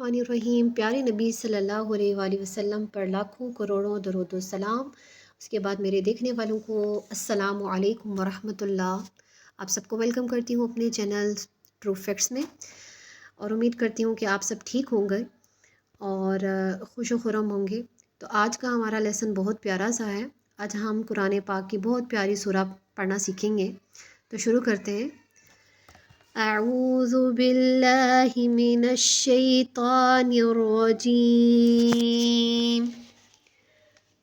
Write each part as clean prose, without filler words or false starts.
बिस्मिल्लाहिर्रहमानिर्रहीम। प्यारे नबी सल्लल्लाहु अलैहि वसल्लम पर लाखों करोड़ों दरूद व सलाम। उसके बाद मेरे देखने वालों को अस्सलामु अलैकुम वरहमतुल्लाह। आप सबको वेलकम करती हूँ अपने चैनल ट्रू फैक्ट्स में, और उम्मीद करती हूँ कि आप सब ठीक होंगे और खुश खुरम होंगे। तो आज का हमारा लेसन बहुत प्यारा सा है। आज हम कुरान पाक की बहुत प्यारी सूरह पढ़ना सीखेंगे। तो शुरू करते हैं। अऊज़ु बिल्लाहि मिनश शैतानिर रजीम।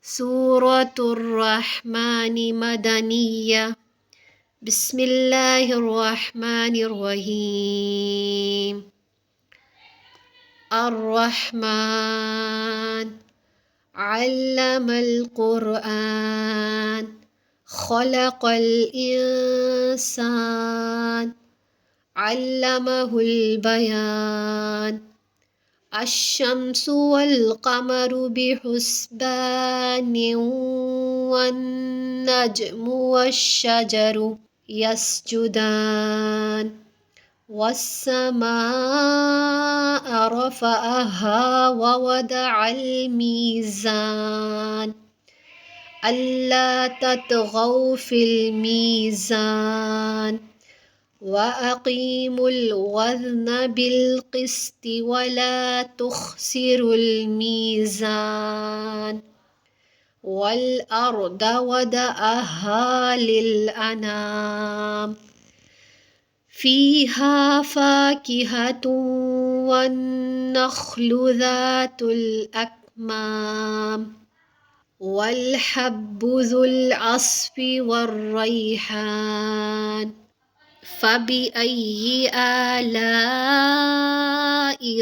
सूरतुर रहमानि मदनिया। बिस्मिल्लाहिर रहमानिर रहीम। अर्रहमान अल्लमल कुरआन खलक़ल इंसान अल्लमहुल बयान। अश्शम्सु वल क़मरु बिहुस्बानिन वन्नज्मु वश्शजरु यस्जुदान। वस्समाअ रफ़अहा ववदअल मीज़ान अल्ला ततगौ फिल मीज़ान वअक़ीमुल वज़्न बिलक़िस्ति वला तुख़्सिरुल मीज़ान। वल अर्द वदअहा लिल अनाम फ़ीहा फ़ाकिहतुन वन्नख़्लु ज़ातुल अक्माम वल हब्बु ज़ुल अस्फ़ि वर्रैहान। फ़बिअय्यि आलाइ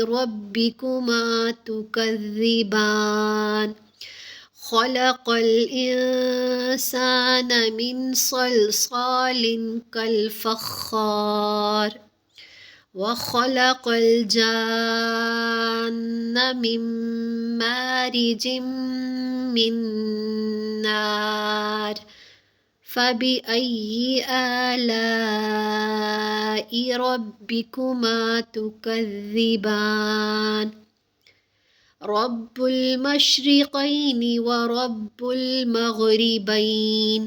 रब्बिकुमा तुकज़्ज़िबान। खलक़ल इंसान मिन सलसालिन कल फ़ख़्ख़ार व खलक़ल जान्न मिन मारिजिम मिन नार। फ़बिअय्यि आलाइ रब्बिकुमा तुकज़्ज़िबान। रब्बुल मशरिक़ैनि व रब्बुल मग़रिबैन।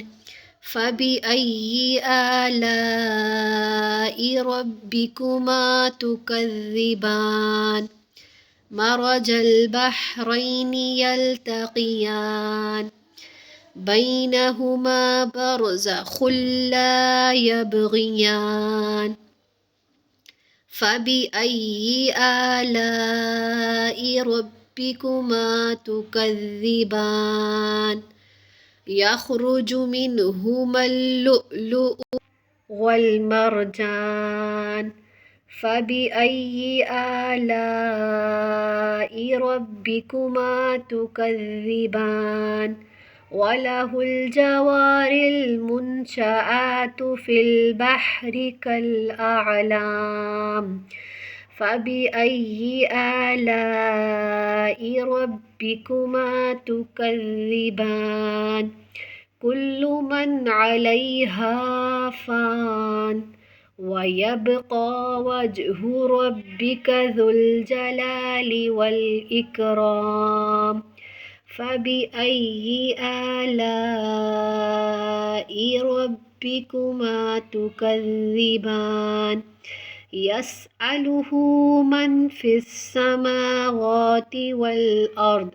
फ़बिअय्यि आलाइ रब्बिकुमा तुकज़्ज़िबान। मरजल बहरैनि यल्तक़ियान बैनहुमा बरज़ख़ुन ला यबग़ियान। फ़बिअय्यि आलाइ रब्बिकुमा तुकज़्ज़िबान। यख़रुजु मिनहुमल लुअ्लुअु वल मरजान। फ़बिअय्यि आलाइ रब्बिकुमा तुकज़्ज़िबान। वलहुल जवारिल मुनशआतु फ़िल बहरि कल अअलाम। फ़बिअय्यि आलाइ रब्बिकुमा तुकज़्ज़िबान। कुल्लु मन अलैहा फ़ान व यबक़ा वज्हु रब्बिका ज़ुल जलालि वल इकराम। फ़बिअय्यि आलाइ रब्बिकुमा तुकज़्ज़िबान। यसअलुहु मन फ़िस्समावाति वल अर्द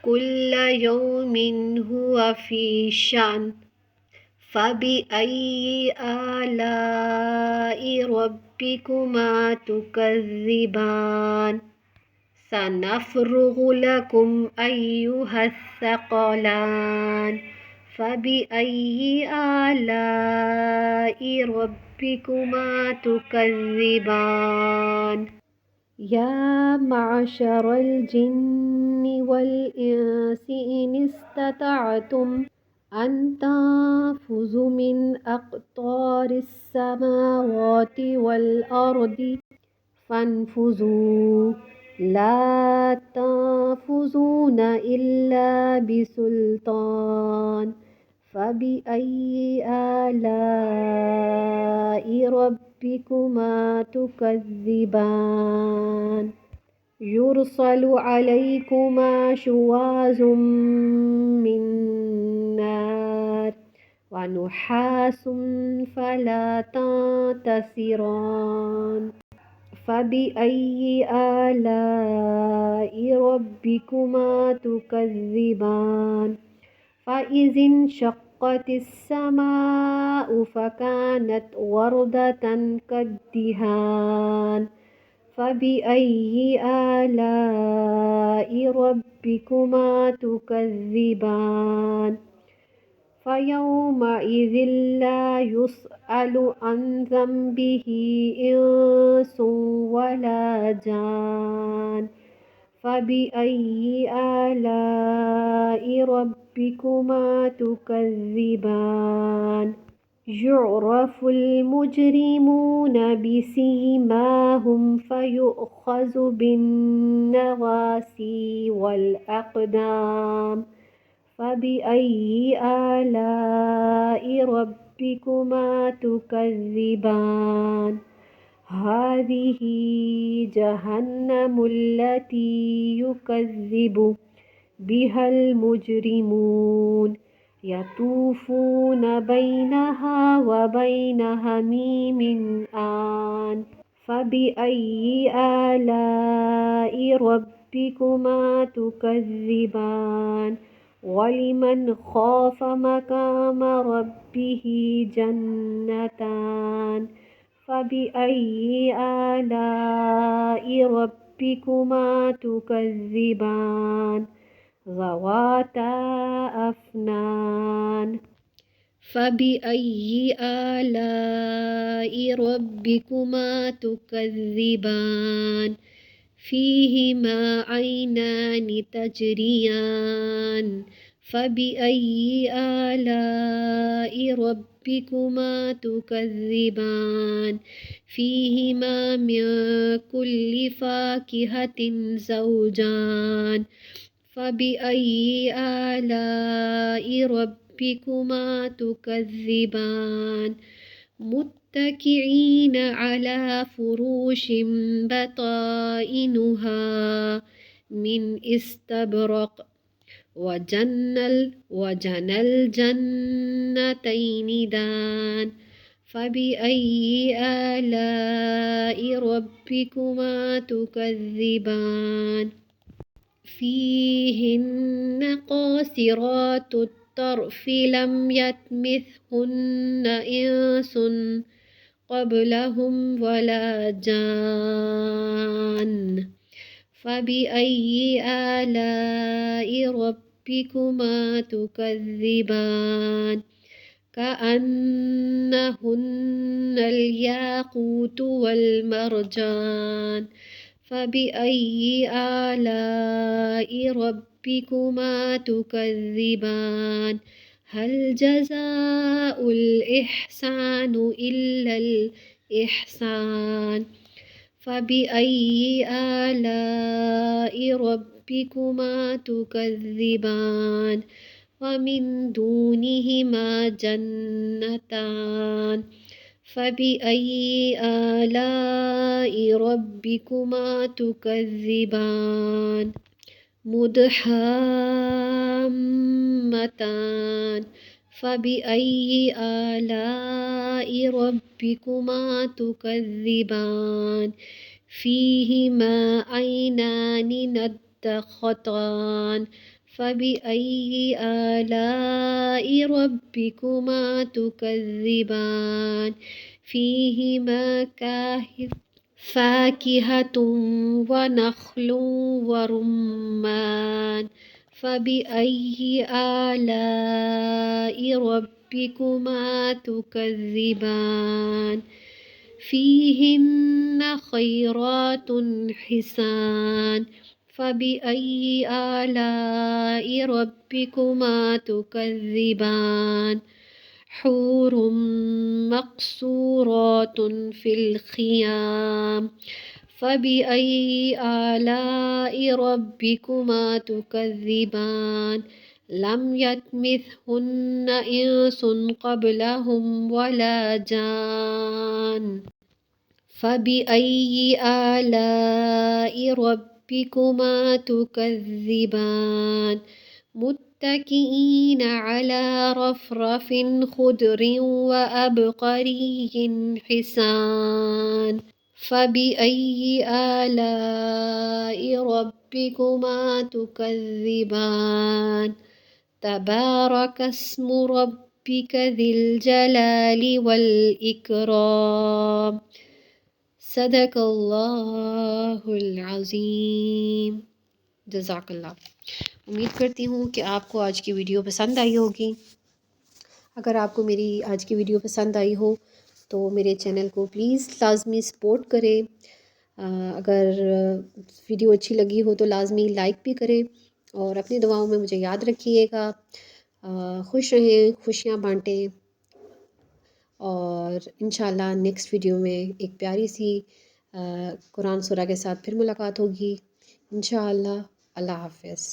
कुल्ल यौमिन हुवा फ़ी शान। फ़बिअय्यि आलाइ रब्बिकुमा तुकज़्ज़िबान। सनफ़्रुग़ु लकुम अय्युहस्सक़लान। फ़बिअय्यि आलाइ रब्बिकुमा तुकज़्ज़िबान। या मअशरल जिन्नि वल इंसि इन इस्ततअतुम अन तंफुज़ु मिन अक़तारिस समावाति वल अर्दि फ़न्फुज़ू ला तंफुज़ून इल्ला बिसुल्तान। फ़बिअय्यि आलाइ रब्बिकुमा तुकज़्ज़िबान। يرسل عليكما شواظ من نار ونحاس فلا تنتصران فبأي آلاء ربكما تكذبان فإذ انشقت السماء فكانت وردة كالدهان فبأي آلاء ربكما تكذبان فيومئذ لا يسأل عن ذنبه إنس ولا جان فبأي آلاء ربكما تكذبان يعرف المجرمون بسيماهم فيؤخذ بالنواسي والأقدام فبأي آلاء ربكما تكذبان هذه جهنم التي يكذب بها المجرمون يطوفون بينها وبين حميم آن فبأي آلاء ربكما تكذبان ولمن خاف مقام ربه جنتان فبأي آلاء ربكما تكذبان ذواتا أفنان فبأي آلاء ربكما تكذبان فيهما عينان تجريان فبأي آلاء ربكما تكذبان فيهما من كل فاكهة زوجان فبأي آلاء ربكما تكذبان متكئين على فروش بطائنها من استبرق وجنى الجنتين دان فبأي آلاء ربكما تكذبان فيهن قاصرات الطرف لم يطمثهن إنس قبلهم ولا جان فبأي آلاء ربكما تكذبان كأنهن الياقوت والمرجان فبأي آلاء ربكما تكذبان هل جزاء الإحسان إلا الإحسان فبأي آلاء ربكما تكذبان ومن دونهما جنتان فبأي آلاء ربكما تكذبان مدحامتان فبأي آلاء ربكما تكذبان فيهما عينان نضختان فبأي آلاء ربكما تكذبان فيهما فاكهة ونخل ورمان فبأي آلاء ربكما تكذبان فيهن خيرات حسان فبأي آلاء ربكما تكذبان حور مقصورات في الخيام فبأي آلاء ربكما تكذبان لم يطمثهن إنس قبلهم ولا جان فبأي آلاء ربكما रब्बिकुमा तुकज़्ज़िबान मुत्तकीईन अला रफ़रफ़िन ख़ुदरिन व अबक़रिय्यिन हिसान फ़बिअय्यि आलाइ रब्बिकुमा तुकज़्ज़िबान तबारकस्मु रब्बिक ज़िल जलालि वल इकराम सदक़ल्लाहुल अज़ीम। जज़ाकल्लाह। उम्मीद करती हूँ कि आपको आज की वीडियो पसंद आई होगी। अगर आपको मेरी आज की वीडियो पसंद आई हो तो मेरे चैनल को प्लीज़ लाज़मी सपोर्ट करें। अगर वीडियो अच्छी लगी हो तो लाज़मी लाइक भी करें और अपनी दुआओं में मुझे याद रखिएगा। खुश रहें, खुशियाँ बांटें और इंशाल्लाह नेक्स्ट वीडियो में एक प्यारी सी कुरान सूरा के साथ फिर मुलाकात होगी इंशाल्लाह। अल्लाह हाफ़िज़।